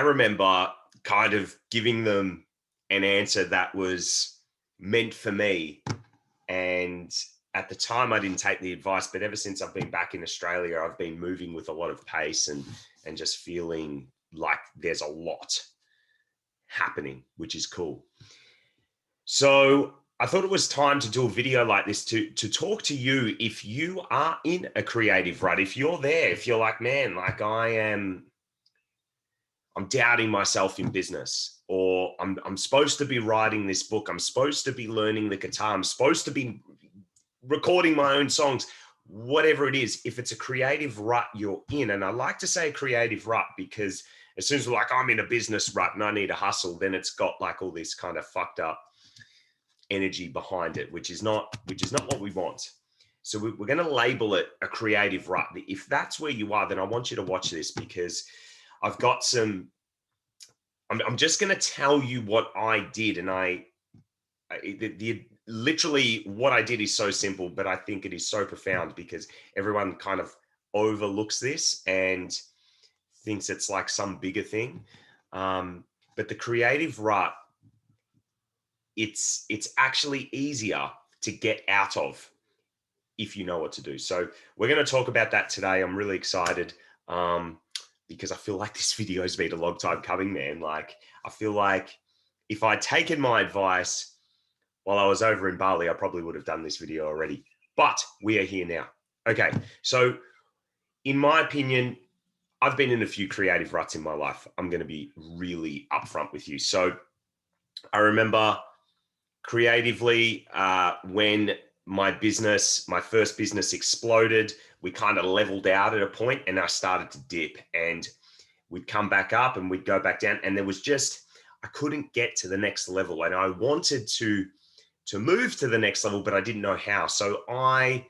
I remember kind of giving them an answer that was meant for me. And at the time, I didn't take the advice, but ever since I've been back in Australia, I've been moving with a lot of pace and just feeling like there's a lot happening, which is cool. So I thought it was time to do a video like this to talk to you if you are in a creative rut. If you're there, if you're like, man, like I'm doubting myself in business, or I'm supposed to be writing this book. I'm supposed to be learning the guitar. I'm supposed to be recording my own songs, whatever it is. If it's a creative rut you're in, and I like to say creative rut because as soon as we're like, I'm in a business rut and I need a hustle, then it's got like all this kind of fucked up energy behind it, which is not what we want. So we're going to label it a creative rut. If that's where you are, then I want you to watch this because I've got some, I'm just going to tell you what I did. And literally what I did is so simple, but I think it is so profound because everyone kind of overlooks this and thinks it's like some bigger thing. But the creative rut, it's actually easier to get out of if you know what to do. So we're going to talk about that today. I'm really excited because I feel like this video has been a long time coming, man. Like, I feel like if I'd taken my advice while I was over in Bali, I probably would have done this video already, but we are here now. Okay. So in my opinion, I've been in a few creative ruts in my life. I'm going to be really upfront with you. So I remember creatively when my first business exploded, we kind of leveled out at a point and I started to dip, and we'd come back up and we'd go back down, and there was just, I couldn't get to the next level, and I wanted to move to the next level, but I didn't know how. So I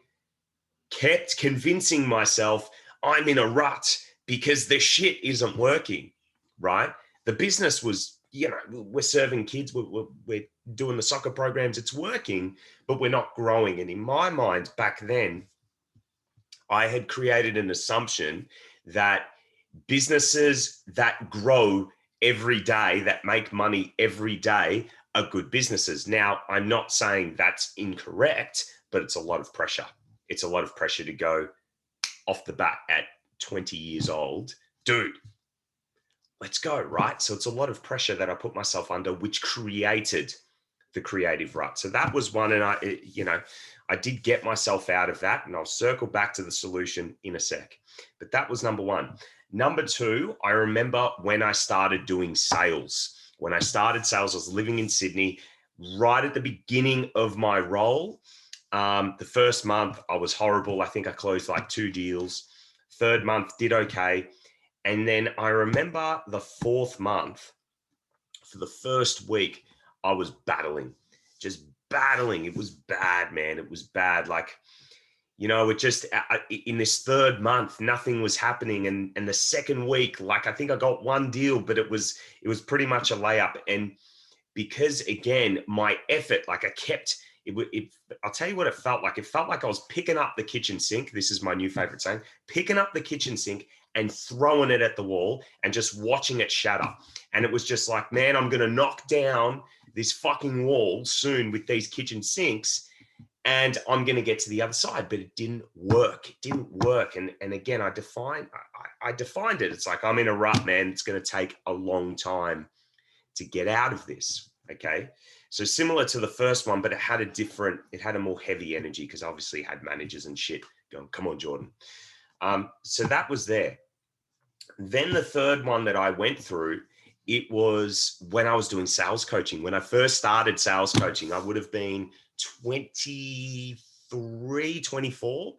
kept convincing myself I'm in a rut because the shit isn't working, right? The business was, we're serving kids, we're doing the soccer programs, it's working, but we're not growing. And in my mind back then, I had created an assumption that businesses that grow every day, that make money every day, are good businesses. Now, I'm not saying that's incorrect, but it's a lot of pressure. It's a lot of pressure to go off the bat at 20 years old, dude, let's go, right? So it's a lot of pressure that I put myself under, which created the creative rut. So that was one. And I did get myself out of that, and I'll circle back to the solution in a sec. But that was number one. Number two, I remember when I started doing sales. When I started sales, I was living in Sydney right at the beginning of my role. The first month I was horrible. I think I closed like 2 deals. Third month did okay. And then I remember the fourth month, for the first week, I was just battling. It was bad, man. It was bad. Like, it just, in this third month, nothing was happening. And the second week, like, I think I got 1 deal, but it was pretty much a layup. And because, again, my effort, like I'll tell you what it felt like. It felt like I was picking up the kitchen sink. This is my new favorite saying, picking up the kitchen sink and throwing it at the wall and just watching it shatter. And it was just like, man, I'm going to knock down this fucking wall soon with these kitchen sinks, and I'm going to get to the other side. But it didn't work. It didn't work. And again, I defined it. It's like, I'm in a rut, man. It's going to take a long time to get out of this. Okay. So similar to the first one, but it had a more heavy energy because obviously it had managers and shit going, come on, Jordan. So that was there. Then the third one that I went through, it was when I was doing sales coaching. When I first started sales coaching, I would have been 23, 24.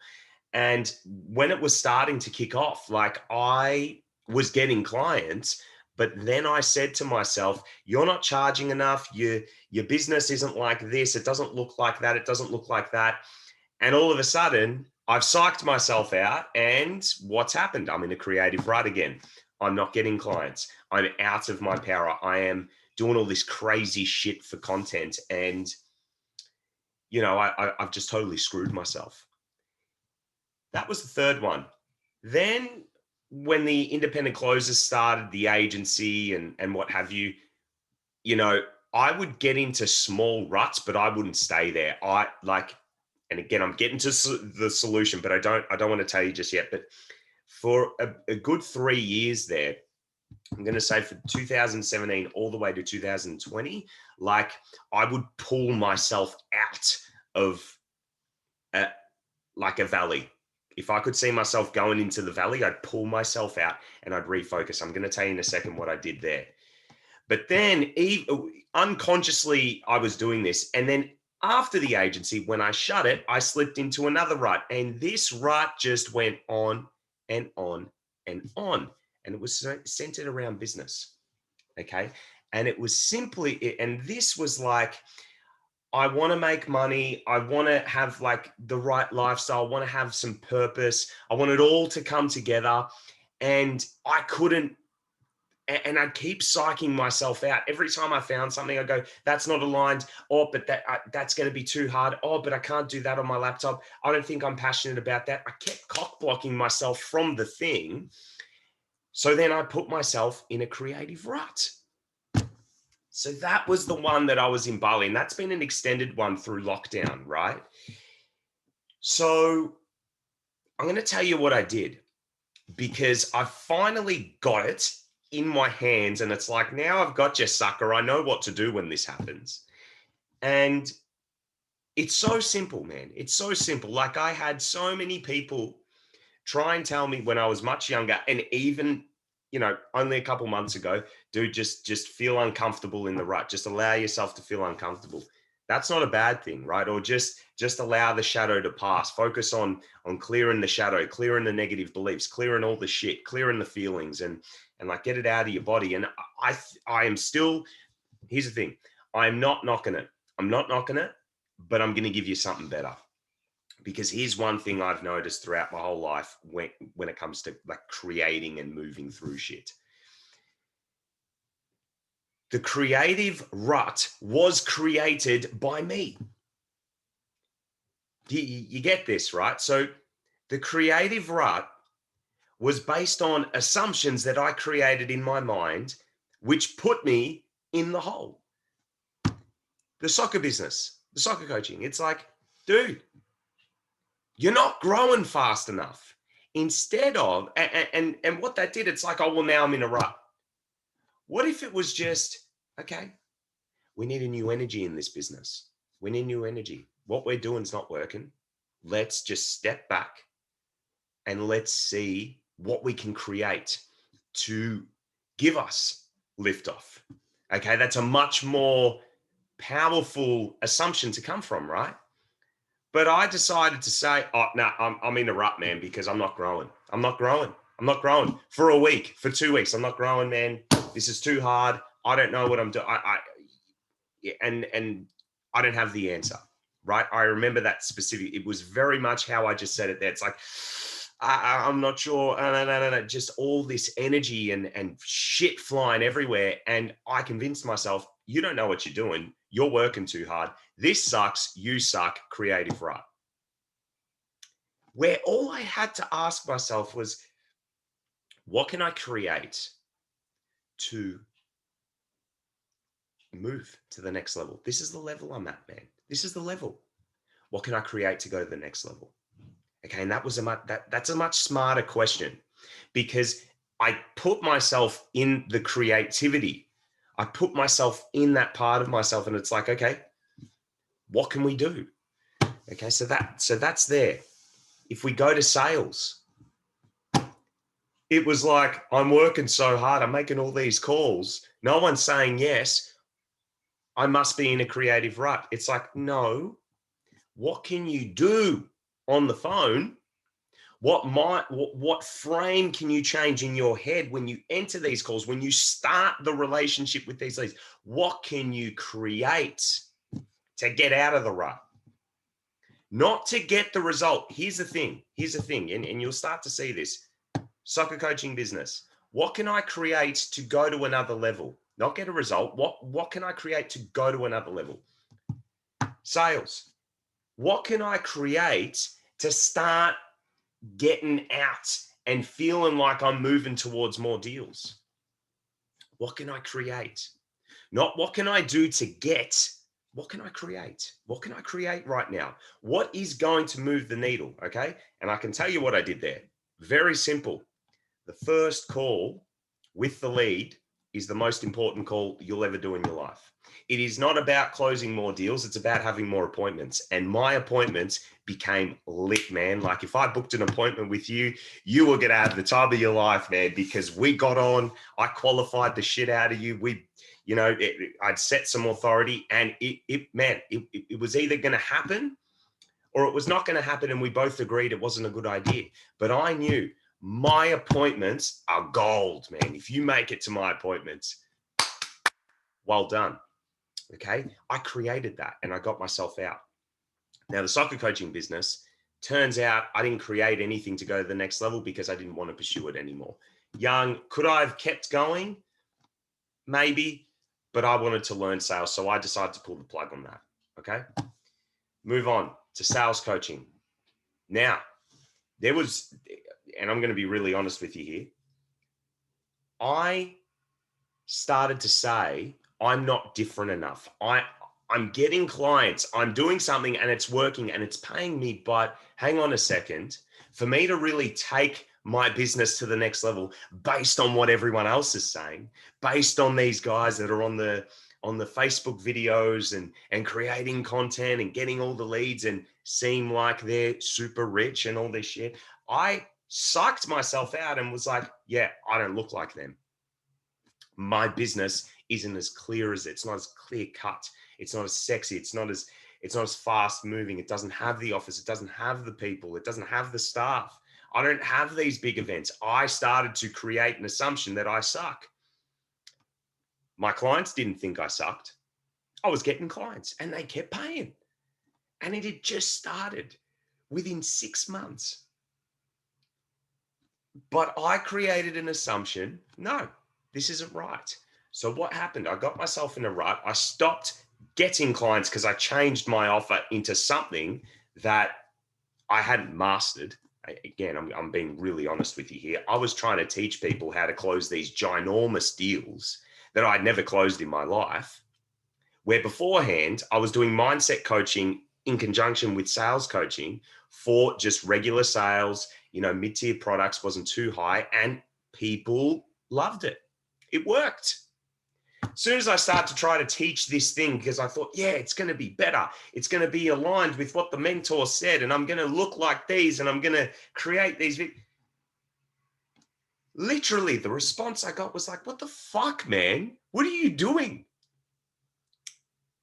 And when it was starting to kick off, like, I was getting clients, but then I said to myself, you're not charging enough. Your business isn't like this. It doesn't look like that. It doesn't look like that. And all of a sudden, I've psyched myself out, and what's happened? I'm in a creative rut again. I'm not getting clients. I'm out of my power. I am doing all this crazy shit for content, and I've just totally screwed myself. That was the third one. Then when the independent closers started, the agency and what have you, you know, I would get into small ruts, but I wouldn't stay there. I like, and again, I'm getting to the solution, but I don't want to tell you just yet. But for a good 3 years there, I'm going to say for 2017 all the way to 2020, like I would pull myself out of like a valley. If I could see myself going into the valley, I'd pull myself out and I'd refocus. I'm going to tell you in a second what I did there. But then unconsciously, I was doing this. And then after the agency, when I shut it, I slipped into another rut. And this rut just went on and on and on. And it was centered around business. Okay. And it was simply, and this was like, I want to make money. I want to have like the right lifestyle. I want to have some purpose. I want it all to come together. And I couldn't, and I'd keep psyching myself out. Every time I found something, I go, that's not aligned. Oh, but that's going to be too hard. Oh, but I can't do that on my laptop. I don't think I'm passionate about that. I kept cock blocking myself from the thing. So then I put myself in a creative rut. So that was the one that I was in Bali, and that's been an extended one through lockdown, right? So I'm going to tell you what I did, because I finally got it in my hands, and it's like, now I've got you, sucker. I know what to do when this happens. And it's so simple, man. It's so simple. Like, I had so many people try and tell me when I was much younger, and even, you know, only a couple months ago, dude, just feel uncomfortable in the rut. Just allow yourself to feel uncomfortable. That's not a bad thing, right? Or just allow the shadow to pass. Focus on clearing the shadow, clearing the negative beliefs, clearing all the shit, clearing the feelings, and like get it out of your body. And I am still, here's the thing, I'm not knocking it. I'm not knocking it, but I'm going to give you something better. Because here's one thing I've noticed throughout my whole life when it comes to like creating and moving through shit. The creative rut was created by me. You get this, right? So the creative rut was based on assumptions that I created in my mind, which put me in the hole. The soccer business, the soccer coaching, it's like, dude, you're not growing fast enough. Instead of, and what that did, it's like, oh, well, now I'm in a rut. What if it was just, okay, we need a new energy in this business. We need new energy. What we're doing is not working. Let's just step back and let's see what we can create to give us liftoff. Okay, that's a much more powerful assumption to come from, right? But I decided to say, oh, no, I'm in a rut, man, because I'm not growing. I'm not growing. I'm not growing for a week, for 2 weeks. I'm not growing, man. This is too hard. I don't know what I'm doing. And I don't have the answer, right? I remember that specific. It was very much how I just said it there. It's like, I'm not sure. No. Just all this energy and shit flying everywhere. And I convinced myself, you don't know what you're doing. You're working too hard. This sucks. You suck. Creative rut. Where all I had to ask myself was, what can I create to move to the next level? This is the level I'm at, man. This is the level. What can I create to go to the next level? Okay, and that's a much smarter question, because I put myself in the creativity. I put myself in that part of myself, and it's like, okay, what can we do? Okay, so that's there. If we go to sales, it was like, I'm working so hard, I'm making all these calls. No one's saying yes. I must be in a creative rut. It's like, no, what can you do on the phone? What frame can you change in your head when you enter these calls, when you start the relationship with these leads? What can you create to get out of the rut? Not to get the result. Here's the thing, and you'll start to see this. Soccer coaching business. What can I create to go to another level? Not get a result. What can I create to go to another level? Sales. What can I create to start getting out and feeling like I'm moving towards more deals. What can I create? Not what can I do to get, what can I create? What can I create right now? What is going to move the needle? Okay. And I can tell you what I did there. Very simple. The first call with the lead is the most important call you'll ever do in your life. It is not about closing more deals. It's about having more appointments. And my appointments became lit, man. Like if I booked an appointment with you, you were going to have the time of your life, man, because we got on, I qualified the shit out of you. I'd set some authority and it was either going to happen or it was not going to happen. And we both agreed it wasn't a good idea. But I knew my appointments are gold, man. If you make it to my appointments, well done. Okay. I created that and I got myself out. Now, the soccer coaching business, turns out I didn't create anything to go to the next level because I didn't want to pursue it anymore. Young, could I have kept going? Maybe, but I wanted to learn sales. So I decided to pull the plug on that. Okay. Move on to sales coaching. Now, there was, and I'm going to be really honest with you here. I started to say, I'm not different enough. I'm getting clients, I'm doing something and it's working and it's paying me, but hang on a second, for me to really take my business to the next level based on what everyone else is saying, based on these guys that are on the Facebook videos and creating content and getting all the leads and seem like they're super rich and all this shit, I psyched myself out and was like, yeah, I don't look like them. My business isn't as clear as it's not as clear cut. It's not as sexy. It's not as fast moving. It doesn't have the office. It doesn't have the people. It doesn't have the staff. I don't have these big events. I started to create an assumption that I suck. My clients didn't think I sucked. I was getting clients and they kept paying. And it had just started within 6 months. But I created an assumption, no, this isn't right. So what happened? I got myself in a rut. I stopped getting clients because I changed my offer into something that I hadn't mastered. Again, I'm being really honest with you here. I was trying to teach people how to close these ginormous deals that I'd never closed in my life, where beforehand I was doing mindset coaching in conjunction with sales coaching for just regular sales, mid-tier products, wasn't too high, and people loved it. It worked. As soon as I start to try to teach this thing, because I thought, yeah, it's going to be better. It's going to be aligned with what the mentor said, and I'm going to look like these, and I'm going to create these. Literally, the response I got was like, what the fuck, man? What are you doing?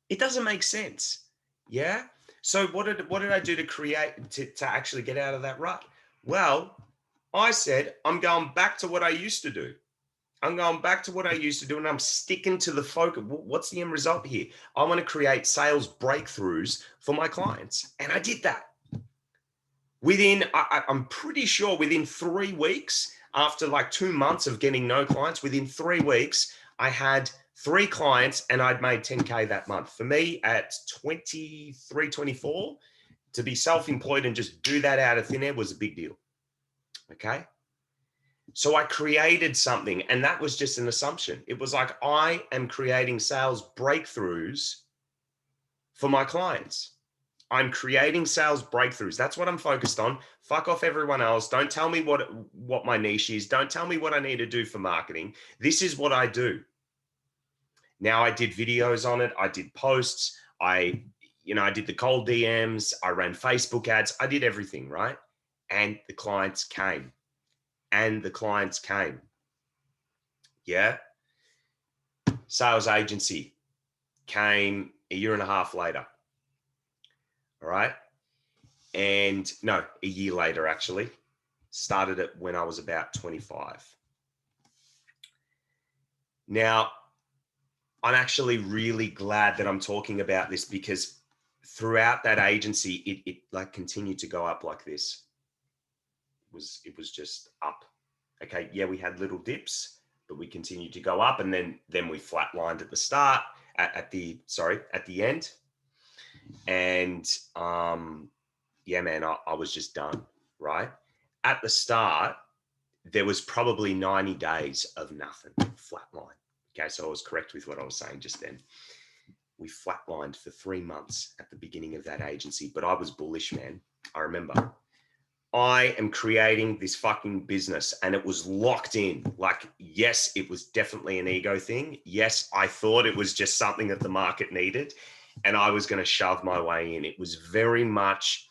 It doesn't make sense. Yeah. So what did I do to create, to actually get out of that rut? Well, I said, I'm going back to what I used to do. I'm going back to what I used to do and I'm sticking to the focus. What's the end result here? I want to create sales breakthroughs for my clients. And I did that. I'm pretty sure within 3 weeks, after like 2 months of getting no clients, within 3 weeks, I had 3 clients and I'd made 10K that month. For me at 23, 24, to be self-employed and just do that out of thin air was a big deal. Okay. So I created something and that was just an assumption. It was like, I am creating sales breakthroughs for my clients. I'm creating sales breakthroughs. That's what I'm focused on. Fuck off everyone else. Don't tell me what my niche is. Don't tell me what I need to do for marketing. This is what I do. Now I did videos on it. I did posts. I did the cold DMs. I ran Facebook ads. I did everything, right? And the clients came. Yeah. Sales agency came a year and a half later. All right. And no, a year later, actually. Started it when I was about 25. Now, I'm actually really glad that I'm talking about this because throughout that agency, it like continued to go up like this. It was just up. Okay, yeah, we had little dips, but we continued to go up, and then we flatlined at the start, at the end, and yeah, man, I was just done. Right at the start, there was probably 90 days of nothing, flatline. Okay, so I was correct with what I was saying just then. We flatlined for 3 months at the beginning of that agency, but I was bullish, man. I remember I am creating this fucking business and it was locked in. Like, yes, it was definitely an ego thing. Yes, I thought it was just something that the market needed and I was going to shove my way in. It was very much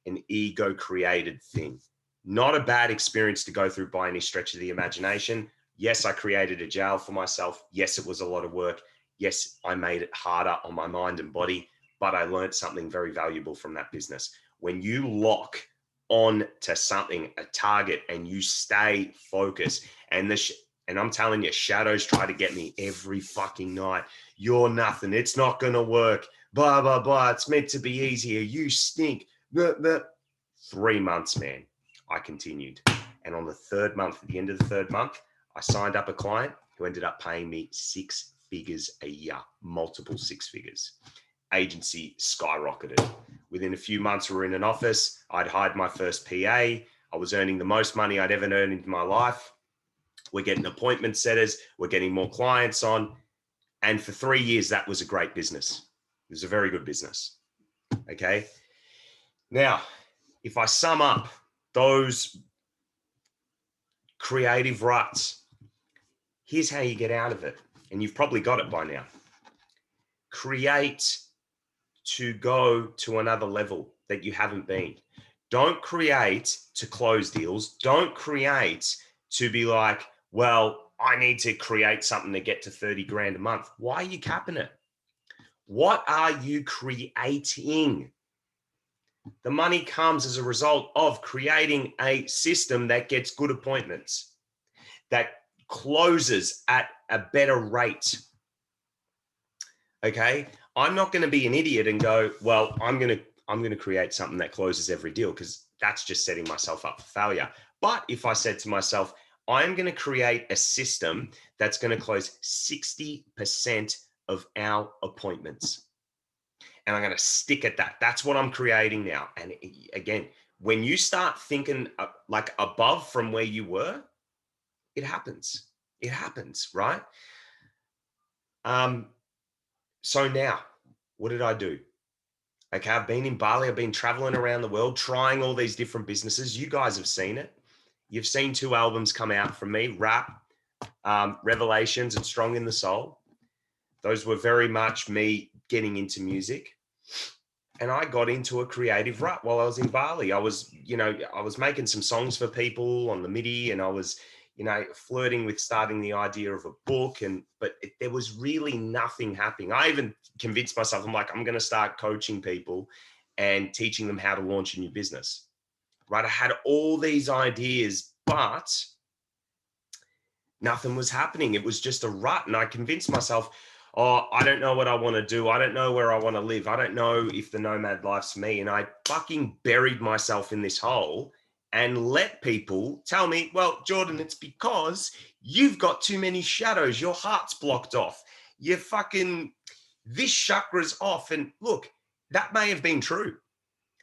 an ego created thing. Not a bad experience to go through by any stretch of the imagination. Yes, I created a jail for myself. Yes, it was a lot of work. Yes, I made it harder on my mind and body, but I learned something very valuable from that business. When you lock on to something, a target, and you stay focused, and I'm telling you, shadows try to get me every fucking night. You're nothing. It's not going to work. Blah, blah, blah. It's meant to be easier. You stink. Blah, blah. 3 months, man. I continued. And on the third month, at the end of the third month, I signed up a client who ended up paying me 6 figures a year, multiple 6 figures. Agency skyrocketed. Within a few months, we were in an office. I'd hired my first PA. I was earning the most money I'd ever earned in my life. We're getting appointment setters. We're getting more clients on. And for 3 years, that was a great business. It was a very good business. Okay. Now, if I sum up those creative ruts, here's how you get out of it. And you've probably got it by now. Create to go to another level that you haven't been. Don't create to close deals. Don't create to be like, well, I need to create something to get to 30 grand a month. Why are you capping it? What are you creating? The money comes as a result of creating a system that gets good appointments, that closes at a better rate. Okay. I'm not going to be an idiot and go, well, I'm going to create something that closes every deal, because that's just setting myself up for failure. But if I said to myself, I'm going to create a system that's going to close 60% of our appointments, and I'm going to stick at that. That's what I'm creating now. And again, when you start thinking like above from where you were, it happens. It happens, right? So now, what did I do? Okay, I've been in Bali. I've been traveling around the world, trying all these different businesses. You guys have seen it. You've seen 2 albums come out from me, Rap, Revelations, and Strong in the Soul. Those were very much me getting into music. And I got into a creative rut while I was in Bali. I was making some songs for people on the MIDI, and I was, flirting with starting the idea of a book. But there was really nothing happening. I even convinced myself, I'm like, I'm going to start coaching people and teaching them how to launch a new business, right? I had all these ideas, but nothing was happening. It was just a rut. And I convinced myself, oh, I don't know what I want to do. I don't know where I want to live. I don't know if the nomad life's me. And I fucking buried myself in this hole and let people tell me, well, Jordan, it's because you've got too many shadows. Your heart's blocked off. You're fucking, this chakra's off. And look, that may have been true.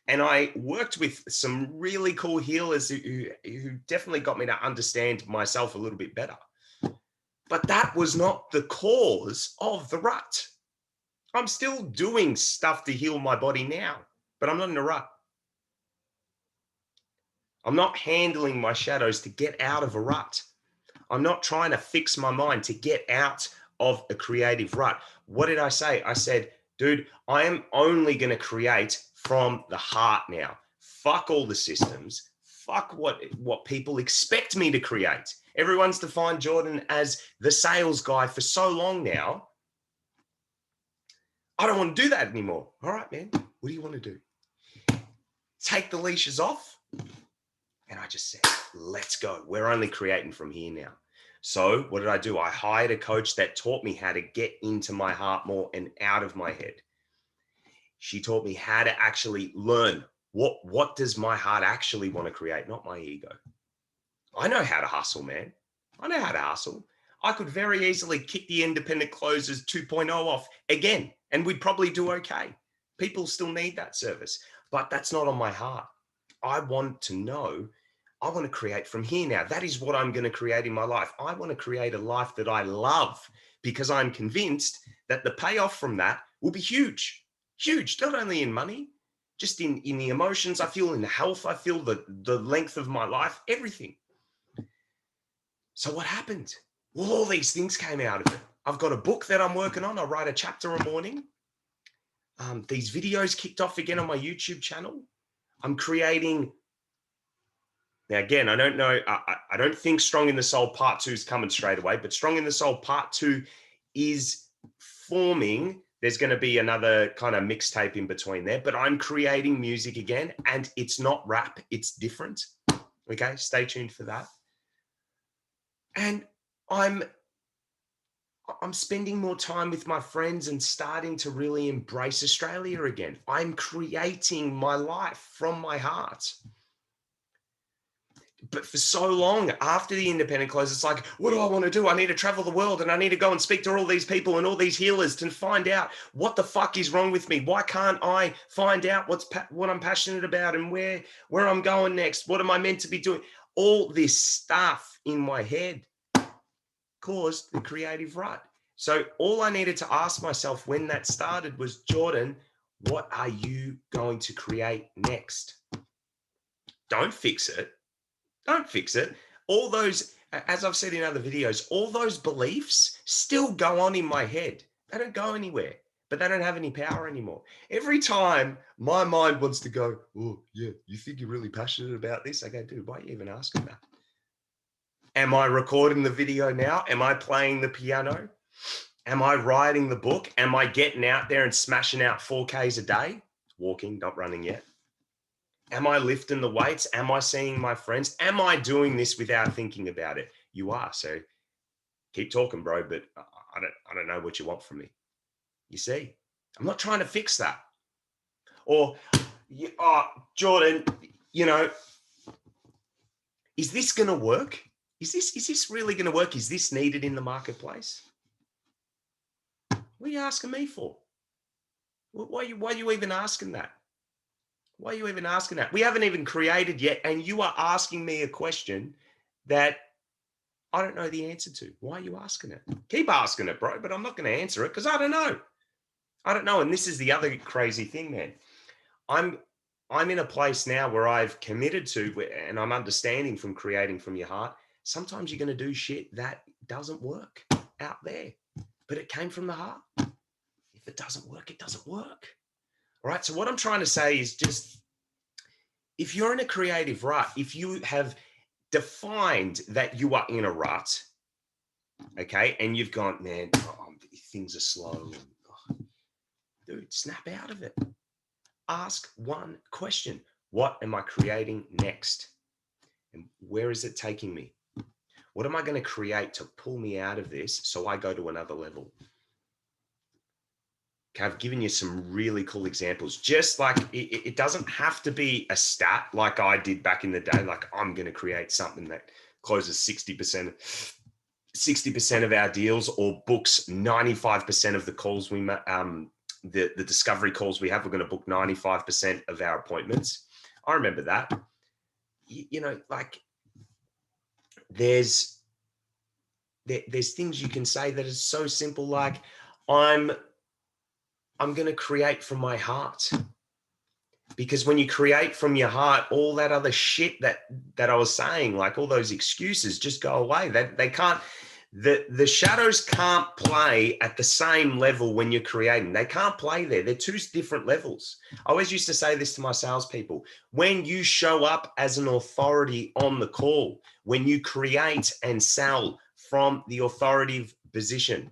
And I worked with some really cool healers who definitely got me to understand myself a little bit better. But that was not the cause of the rut. I'm still doing stuff to heal my body now, but I'm not in a rut. I'm not handling my shadows to get out of a rut. I'm not trying to fix my mind to get out of a creative rut. What did I say? I said, dude, I am only going to create from the heart now. Fuck all the systems. Fuck what people expect me to create. Everyone's defined Jordan as the sales guy for so long now. I don't want to do that anymore. All right, man. What do you want to do? Take the leashes off. And I just said, let's go. We're only creating from here now. So what did I do? I hired a coach that taught me how to get into my heart more and out of my head. She taught me how to actually learn what does my heart actually want to create, not my ego. I know how to hustle, man. I know how to hustle. I could very easily kick the independent closers 2.0 off again, and we'd probably do okay. People still need that service, but that's not on my heart. I want to know I want to create from here now. That is what I'm going to create in my life. I want to create a life that I love because I'm convinced that the payoff from that will be huge, huge, not only in money, just in the emotions I feel, in the health I feel, the length of my life, everything. So what happened? Well, all these things came out of it. I've got a book that I'm working on. I write a chapter a morning. These videos kicked off again on my YouTube channel. I'm creating. Now, again, I don't know. I don't think Strong in the Soul Part 2 is coming straight away, but Strong in the Soul Part 2 is forming. There's going to be another kind of mixtape in between there, but I'm creating music again, and it's not rap. It's different. Okay, stay tuned for that. And I'm spending more time with my friends and starting to really embrace Australia again. I'm creating my life from my heart. But for so long after the independent close, it's like, what do I want to do? I need to travel the world and I need to go and speak to all these people and all these healers to find out what the fuck is wrong with me. Why can't I find out what I'm passionate about and where I'm going next? What am I meant to be doing? All this stuff in my head caused the creative rut. So all I needed to ask myself when that started was, Jordan, what are you going to create next? Don't fix it. Don't fix it. All those, as I've said in other videos, all those beliefs still go on in my head. They don't go anywhere, but they don't have any power anymore. Every time my mind wants to go, oh, yeah, you think you're really passionate about this? I go, dude, why are you even asking that? Am I recording the video now? Am I playing the piano? Am I writing the book? Am I getting out there and smashing out 4Ks a day? Walking, not running yet. Am I lifting the weights? Am I seeing my friends? Am I doing this without thinking about it? You are. So keep talking, bro, but I don't know what you want from me. You see, I'm not trying to fix that. Or, oh, Jordan, you know, is this going to work? Is this really going to work? Is this needed in the marketplace? What are you asking me for? Why are you even asking that? Why are you even asking that? We haven't even created yet, and you are asking me a question that I don't know the answer to. Why are you asking it? Keep asking it, bro, but I'm not going to answer it because I don't know. I don't know. And this is the other crazy thing, man. I'm in a place now where I've committed to, and I'm understanding from creating from your heart, sometimes you're going to do shit that doesn't work out there, but it came from the heart. If it doesn't work, it doesn't work. All right. So what I'm trying to say is just, if you're in a creative rut, if you have defined that you are in a rut, okay, and you've gone, man, things are slow. Dude, snap out of it. Ask one question. What am I creating next? And where is it taking me? What am I going to create to pull me out of this so I go to another level? Okay, I've given you some really cool examples. Just like it doesn't have to be a stat like I did back in the day. Like, I'm going to create something that closes 60% of our deals, or books 95% of the calls we the discovery calls we have. We're going to book 95% of our appointments. I remember that. You know, like there's things you can say that is so simple, like I'm going to create from my heart. Because when you create from your heart, all that other shit that I was saying, like all those excuses, just go away. They can't. The shadows can't play at the same level when you're creating. They can't play there. They're two different levels. I always used to say this to my salespeople. When you show up as an authority on the call, when you create and sell from the authoritative position,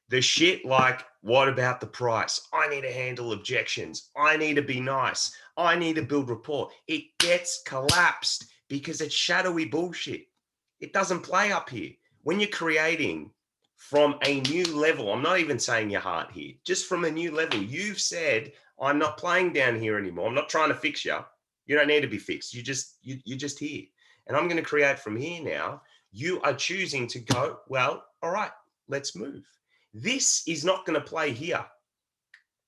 the shit like, what about the price? I need to handle objections. I need to be nice. I need to build rapport. It gets collapsed because it's shadowy bullshit. It doesn't play up here. When you're creating from a new level, I'm not even saying your heart here, just from a new level, you've said, I'm not playing down here anymore. I'm not trying to fix you. You don't need to be fixed. You're just here. And I'm going to create from here now. You are choosing to go, well, all right, let's move. This is not going to play here.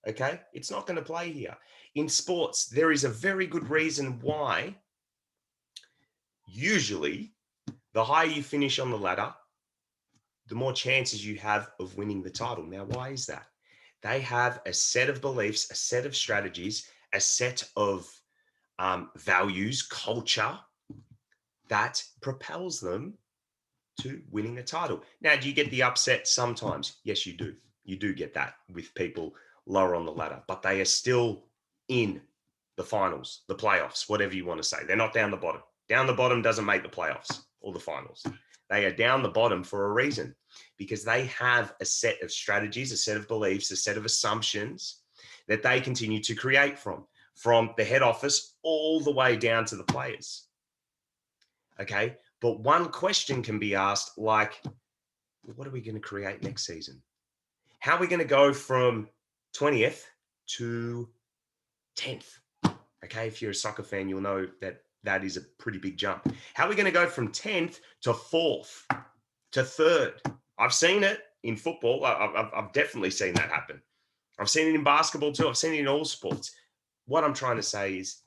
Okay? It's not going to play here. In sports, there is a very good reason why usually the higher you finish on the ladder, the more chances you have of winning the title. Now, why is that? They have a set of beliefs, a set of strategies, a set of values, culture that propels them to winning a title. Now, do you get the upset sometimes? Yes, you do. You do get that with people lower on the ladder, but they are still in the finals, the playoffs, whatever you want to say. They're not down the bottom. Down the bottom doesn't make the playoffs or the finals. They are down the bottom for a reason, because they have a set of strategies, a set of beliefs, a set of assumptions that they continue to create from the head office all the way down to the players. Okay. But one question can be asked, like, what are we going to create next season? How are we going to go from 20th to 10th? Okay. If you're a soccer fan, you'll know that that is a pretty big jump. How are we going to go from 10th to 4th to 3rd? I've seen it in football. I've definitely seen that happen. I've seen it in basketball too. I've seen it in all sports. What I'm trying to say is,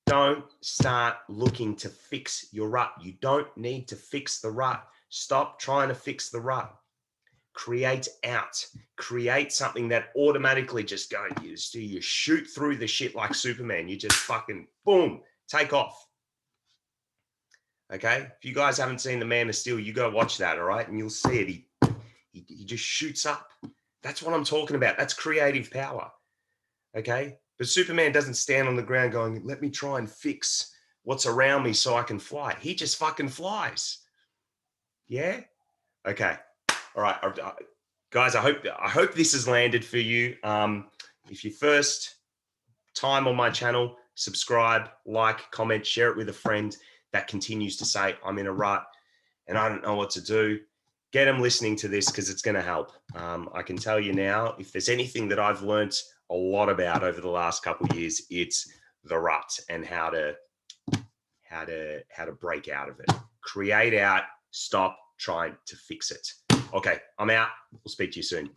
don't start looking to fix your rut. You don't need to fix the rut. Stop trying to fix the rut. Create out. Create something that automatically just goes. You shoot through the shit like Superman. You just fucking boom, take off. Okay? If you guys haven't seen The Man of Steel, you go watch that, all right? And you'll see it. He just shoots up. That's what I'm talking about. That's creative power. Okay? But Superman doesn't stand on the ground going, let me try and fix what's around me so I can fly. He just fucking flies. Yeah? Okay. All right. Guys, I hope this has landed for you. If you first time on my channel, subscribe, like, comment, share it with a friend that continues to say, I'm in a rut and I don't know what to do. Get them listening to this, because it's going to help. I can tell you now, if there's anything that I've learned a lot about over the last couple of years, it's the rut and how to break out of it. Create out, stop trying to fix it. Okay, I'm out. We'll speak to you soon.